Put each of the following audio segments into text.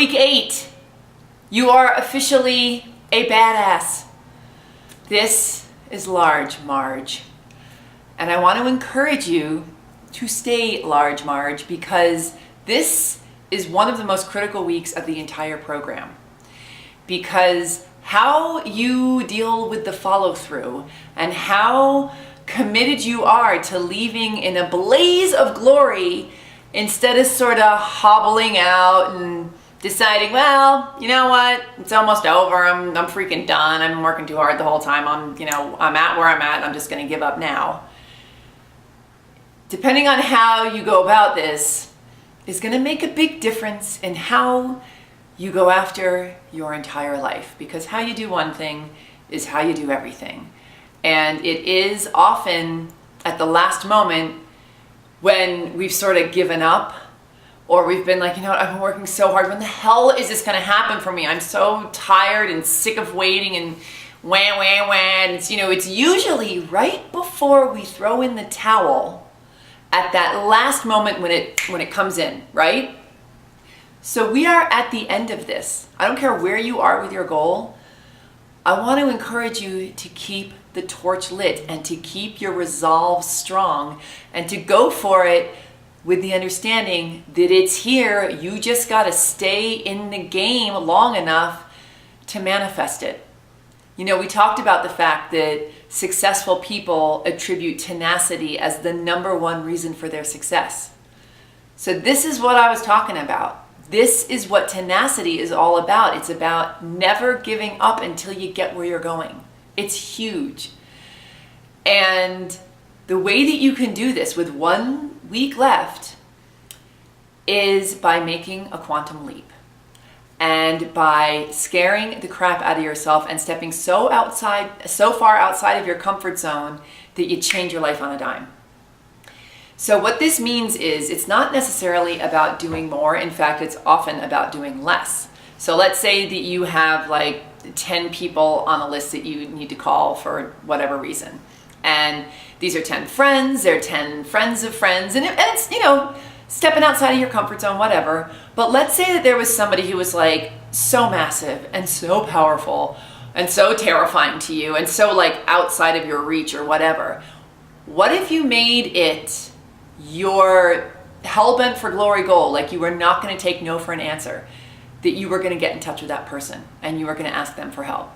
week 8. You are officially a badass. This is Large Marge. And I want to encourage you to stay Large Marge because this is one of the most critical weeks of the entire program. Because how you deal with the follow through and how committed you are to leaving in a blaze of glory instead of sort of hobbling out and deciding, well, you know what, it's almost over, I'm freaking done, I'm working too hard the whole time, I'm at where I'm at, I'm just gonna give up now. Depending on how you go about this is gonna make a big difference in how you go after your entire life, because how you do one thing is how you do everything. And it is often at the last moment when we've sort of given up, or we've been like, you know what, I've been working so hard. When the hell is this gonna happen for me? I'm so tired and sick of waiting and wah, wah, wah. It's, it's usually right before we throw in the towel at that last moment when it comes in, right? So we are at the end of this. I don't care where you are with your goal. I want to encourage you to keep the torch lit and to keep your resolve strong and to go for it with the understanding that it's here. You just got to stay in the game long enough to manifest it. We talked about the fact that successful people attribute tenacity as the #1 reason for their success. So this is what I was talking about. This is what tenacity is all about. It's about never giving up until you get where you're going. It's huge. And the way that you can do this with 1 week left is by making a quantum leap and by scaring the crap out of yourself and stepping so far outside of your comfort zone that you change your life on a dime. So what this means is it's not necessarily about doing more. In fact, it's often about doing less. So let's say that you have like 10 people on a list that you need to call for whatever reason. And these are 10 friends, they're 10 friends of friends, and it's, stepping outside of your comfort zone, whatever. But let's say that there was somebody who was like so massive and so powerful and so terrifying to you and so like outside of your reach or whatever. What if you made it your hell-bent for glory goal, like you were not going to take no for an answer, that you were going to get in touch with that person and you were going to ask them for help?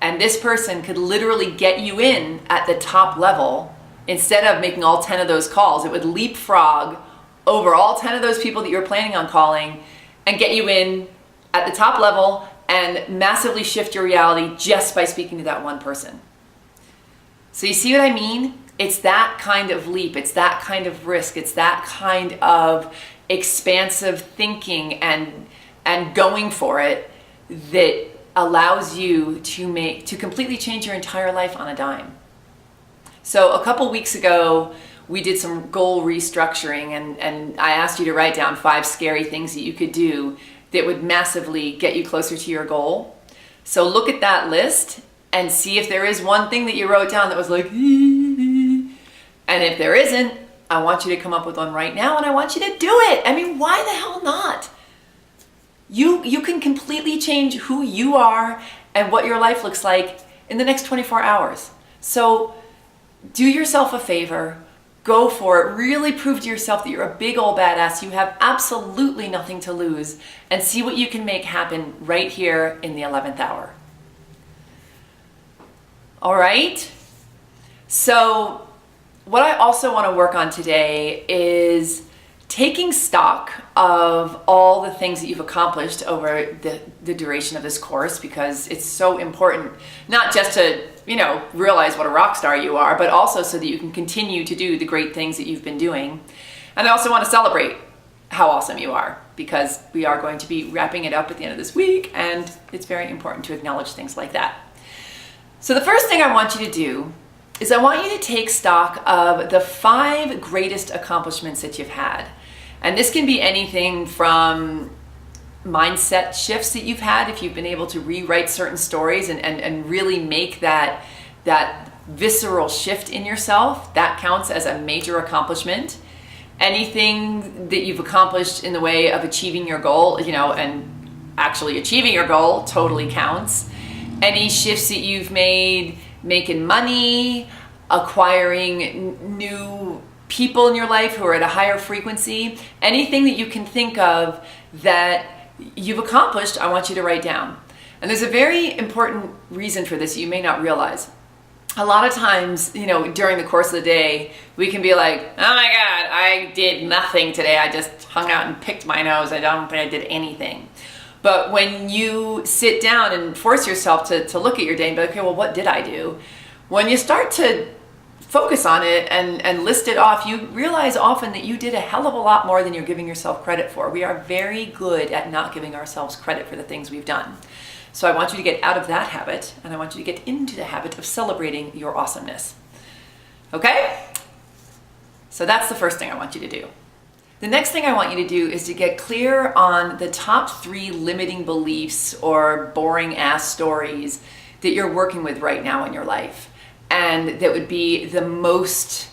And this person could literally get you in at the top level. Instead of making all 10 of those calls, it would leapfrog over all 10 of those people that you're planning on calling and get you in at the top level and massively shift your reality just by speaking to that one person. So you see what I mean? It's that kind of leap, it's that kind of risk, it's that kind of expansive thinking and going for it that allows you to completely change your entire life on a dime. So a couple weeks ago, we did some goal restructuring and I asked you to write down 5 scary things that you could do that would massively get you closer to your goal. So look at that list and see if there is one thing that you wrote down that was like, and if there isn't, I want you to come up with one right now and I want you to do it. I mean, why the hell not? You can completely change who you are and what your life looks like in the next 24 hours. So do yourself a favor, go for it, really prove to yourself that you're a big old badass, you have absolutely nothing to lose, and see what you can make happen right here in the 11th hour. All right? So what I also want to work on today is taking stock of all the things that you've accomplished over the duration of this course, because it's so important, not just to, realize what a rock star you are, but also so that you can continue to do the great things that you've been doing. And I also want to celebrate how awesome you are, because we are going to be wrapping it up at the end of this week, and it's very important to acknowledge things like that. So the first thing I want you to do is I want you to take stock of the 5 greatest accomplishments that you've had. And this can be anything from mindset shifts that you've had, if you've been able to rewrite certain stories and really make that visceral shift in yourself, that counts as a major accomplishment. Anything that you've accomplished in the way of achieving your goal, you know, and actually achieving your goal totally counts. Any shifts that you've made, making money, acquiring new people in your life who are at a higher frequency, anything that you can think of that you've accomplished, I want you to write down. And there's a very important reason for this you may not realize. A lot of times, you know, during the course of the day, we can be like, oh my God, I did nothing today. I just hung out and picked my nose. I don't think I did anything. But when you sit down and force yourself to look at your day and be like, okay, well, what did I do? When you start to focus on it and list it off, you realize often that you did a hell of a lot more than you're giving yourself credit for. We are very good at not giving ourselves credit for the things we've done. So I want you to get out of that habit, and I want you to get into the habit of celebrating your awesomeness. Okay? So that's the first thing I want you to do. The next thing I want you to do is to get clear on the top 3 limiting beliefs or boring ass stories that you're working with right now in your life, and that would be the most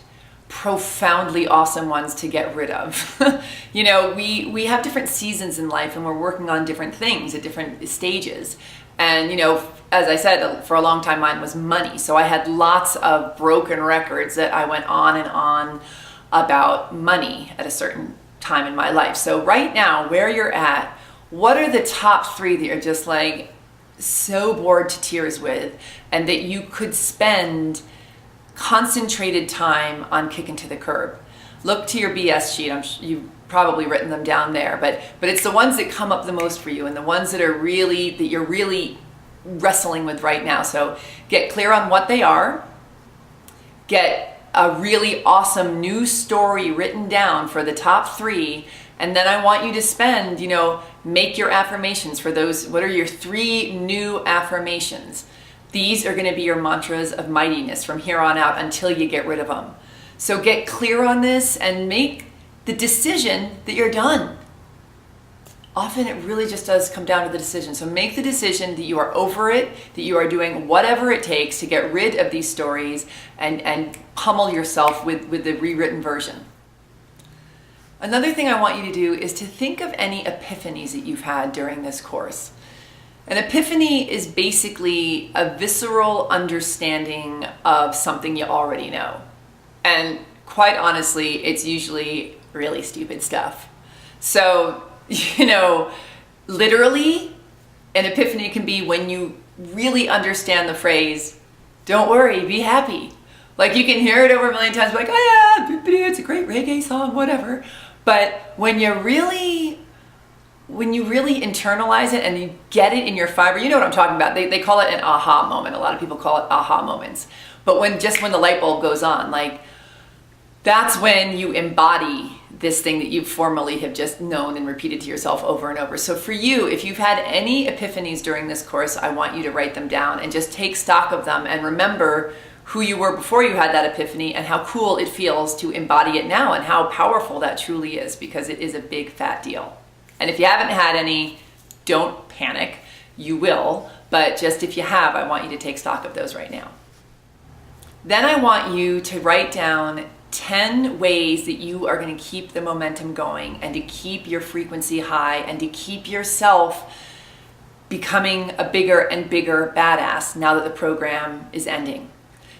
profoundly awesome ones to get rid of. You know, we have different seasons in life, and we're working on different things at different stages. And, you know, as I said, for a long time, mine was money. So I had lots of broken records that I went on and on about money at a certain time in my life. So right now, where you're at, what are the top 3 that you're just like so bored to tears with, and that you could spend concentrated time on kicking to the curb? Look to your BS sheet. You've probably written them down there, but it's the ones that come up the most for you, and the ones that you're really wrestling with right now. So get clear on what they are. Get a really awesome new story written down for the top 3, and then I want you to spend, you know, make your affirmations for those. What are your 3 new affirmations? These are going to be your mantras of mightiness from here on out until you get rid of them. So get clear on this and make the decision that you're done. Often it really just does come down to the decision. So make the decision that you are over it, that you are doing whatever it takes to get rid of these stories and pummel yourself with the rewritten version. Another thing I want you to do is to think of any epiphanies that you've had during this course. An epiphany is basically a visceral understanding of something you already know. And quite honestly, it's usually really stupid stuff. So, you know, literally, an epiphany can be when you really understand the phrase, don't worry, be happy. Like, you can hear it over a million times, like, oh yeah, it's a great reggae song, whatever. But when you really internalize it and you get it in your fiber, you know what I'm talking about. They call it an aha moment. A lot of people call it aha moments. But when the light bulb goes on, like, that's when you embody this thing that you formerly have just known and repeated to yourself over and over. So for you, if you've had any epiphanies during this course, I want you to write them down and just take stock of them and remember who you were before you had that epiphany and how cool it feels to embody it now and how powerful that truly is, because it is a big fat deal. And if you haven't had any, don't panic. You will, but just if you have, I want you to take stock of those right now. Then I want you to write down 10 ways that you are going to keep the momentum going and to keep your frequency high and to keep yourself becoming a bigger and bigger badass now that the program is ending.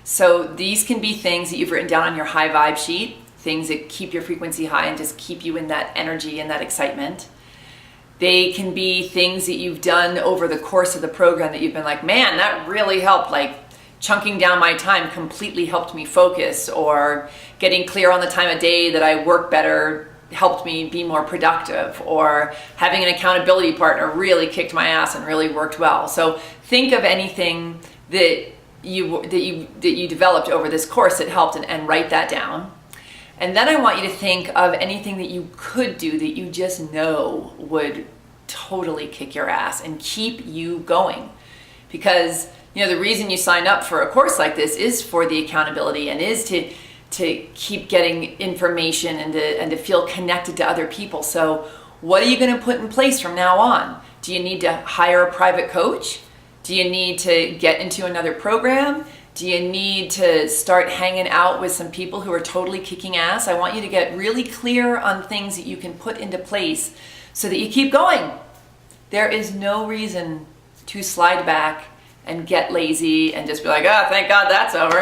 So these can be things that you've written down on your high vibe sheet, things that keep your frequency high and just keep you in that energy and that excitement. They can be things that you've done over the course of the program that you've been like, man, that really helped. Like, chunking down my time completely helped me focus, or getting clear on the time of day that I work better helped me be more productive, or having an accountability partner really kicked my ass and really worked well. So think of anything that you developed over this course that helped, and write that down. And then I want you to think of anything that you could do that you just know would totally kick your ass and keep you going. Because, you know, the reason you signed up for a course like this is for the accountability and is to keep getting information and to feel connected to other people. So what are you going to put in place from now on? Do you need to hire a private coach? Do you need to get into another program? Do you need to start hanging out with some people who are totally kicking ass? I want you to get really clear on things that you can put into place so that you keep going. There is no reason to slide back and get lazy and just be like, oh, thank God that's over.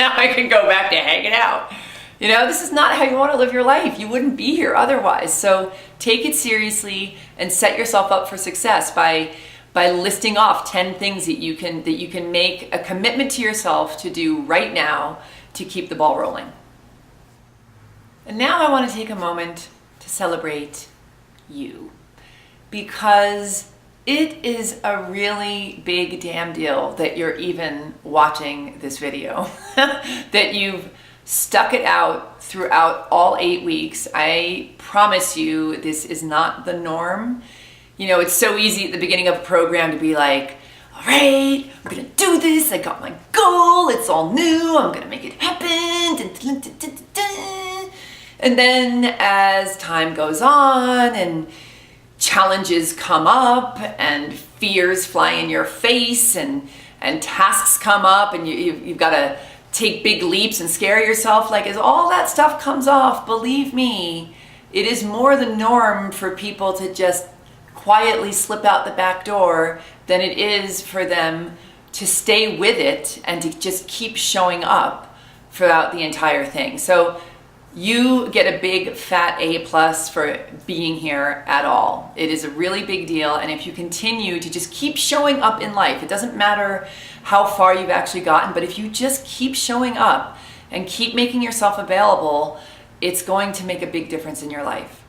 Now I can go back to hanging out. You know, this is not how you want to live your life. You wouldn't be here otherwise. So take it seriously and set yourself up for success by listing off 10 things that you can make a commitment to yourself to do right now to keep the ball rolling. And now I want to take a moment to celebrate you, because it is a really big damn deal that you're even watching this video, that you've stuck it out throughout all 8 weeks. I promise you, this is not the norm. You know, it's so easy at the beginning of a program to be like, all right, I'm gonna do this, I got my goal, it's all new, I'm gonna make it happen. And then as time goes on and challenges come up and fears fly in your face and tasks come up and you've got to take big leaps and scare yourself, like as all that stuff comes off, believe me, it is more the norm for people to just quietly slip out the back door than it is for them to stay with it and to just keep showing up throughout the entire thing. So you get a big fat A+ for being here at all. It is a really big deal, and if you continue to just keep showing up in life, it doesn't matter how far you've actually gotten, but if you just keep showing up and keep making yourself available, it's going to make a big difference in your life.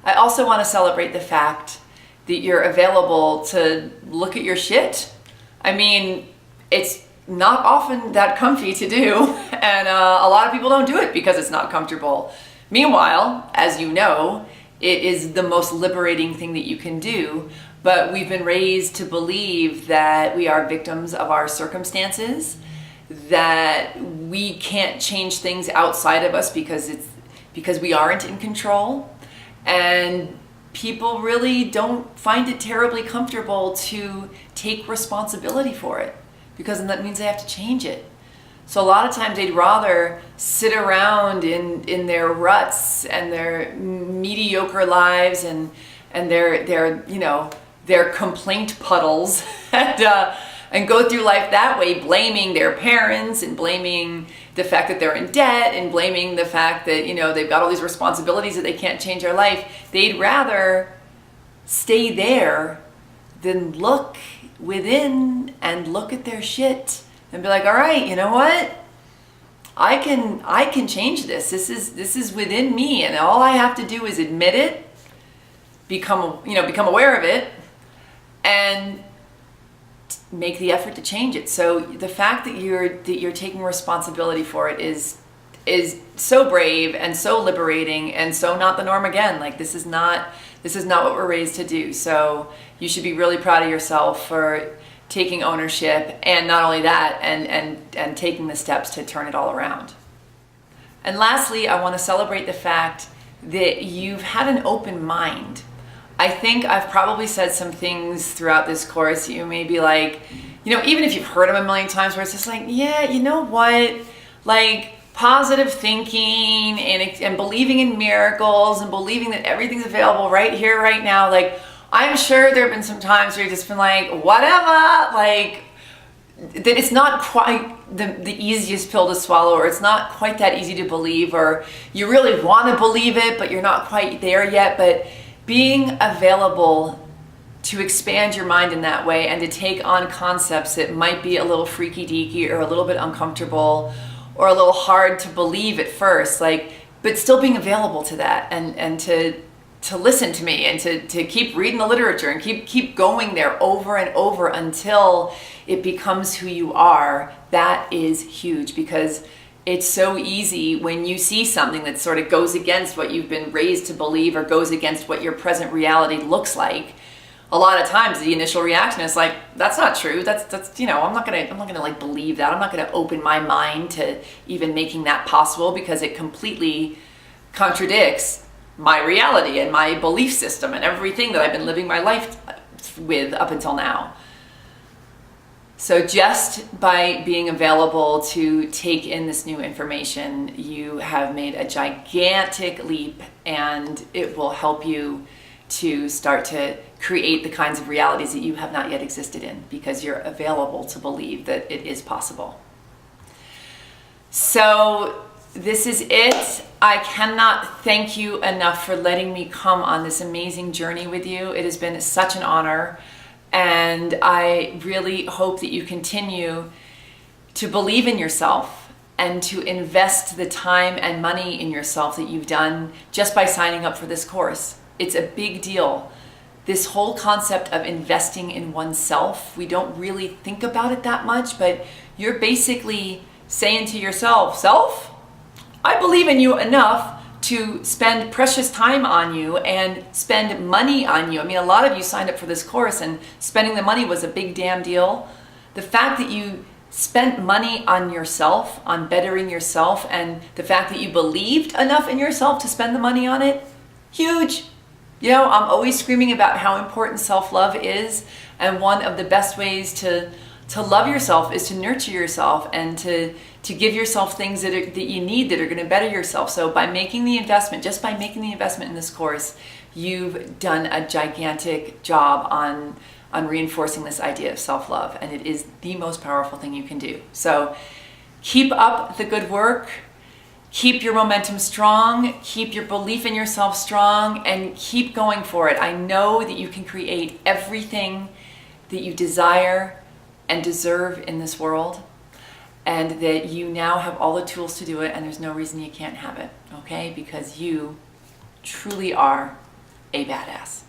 I also want to celebrate the fact that you're available to look at your shit. I mean, it's not often that comfy to do, and a lot of people don't do it because it's not comfortable. Meanwhile, as you know, it is the most liberating thing that you can do, but we've been raised to believe that we are victims of our circumstances, that we can't change things outside of us because we aren't in control, and people really don't find it terribly comfortable to take responsibility for it, because then that means they have to change it. So a lot of times they'd rather sit around in their ruts and their mediocre lives and their complaint puddles and go through life that way, blaming their parents and blaming the fact that they're in debt and blaming the fact that, you know, they've got all these responsibilities that they can't change their life. They'd rather stay there than look within and look at their shit and be like, all right, you know what? I can change this. This is within me, and all I have to do is admit it, become aware of it, and make the effort to change it. So the fact that you're taking responsibility for it is so brave and so liberating and so not the norm again. Like this is not what we're raised to do. So you should be really proud of yourself for taking ownership, and not only that, and taking the steps to turn it all around. And lastly, I want to celebrate the fact that you've had an open mind. I think I've probably said some things throughout this course that you may be like, you know, even if you've heard them a million times, where it's just like, yeah, you know what? Like positive thinking and believing in miracles and believing that everything's available right here, right now. Like, I'm sure there have been some times where you've just been like, whatever, like, that it's not quite the easiest pill to swallow, or it's not quite that easy to believe, or you really want to believe it, but you're not quite there yet. But being available to expand your mind in that way and to take on concepts that might be a little freaky deaky or a little bit uncomfortable or a little hard to believe at first, like, but still being available to that and to listen to me and to keep reading the literature and keep going there over and over until it becomes who you are. That is huge, because it's so easy when you see something that sort of goes against what you've been raised to believe or goes against what your present reality looks like. A lot of times the initial reaction is like, that's not true. That's you know, I'm not gonna like believe that. I'm not gonna open my mind to even making that possible, because it completely contradicts my reality and my belief system and everything that I've been living my life with up until now. So just by being available to take in this new information, you have made a gigantic leap, and it will help you to start to create the kinds of realities that you have not yet existed in, because you're available to believe that it is possible. So this is it. I cannot thank you enough for letting me come on this amazing journey with you. It has been such an honor. And I really hope that you continue to believe in yourself and to invest the time and money in yourself that you've done just by signing up for this course. It's a big deal. This whole concept of investing in oneself, we don't really think about it that much, but you're basically saying to yourself, self, I believe in you enough to spend precious time on you and spend money on you. I mean, a lot of you signed up for this course and spending the money was a big damn deal. The fact that you spent money on yourself, on bettering yourself, and the fact that you believed enough in yourself to spend the money on it, huge. You know, I'm always screaming about how important self-love is, and one of the best ways to love yourself is to nurture yourself and to give yourself things that you need that are going to better yourself. So by making the investment, just by making the investment in this course, you've done a gigantic job on reinforcing this idea of self-love, and it is the most powerful thing you can do. So keep up the good work, keep your momentum strong, keep your belief in yourself strong, and keep going for it. I know that you can create everything that you desire and deserve in this world, and that you now have all the tools to do it, and there's no reason you can't have it, okay? Because you truly are a badass.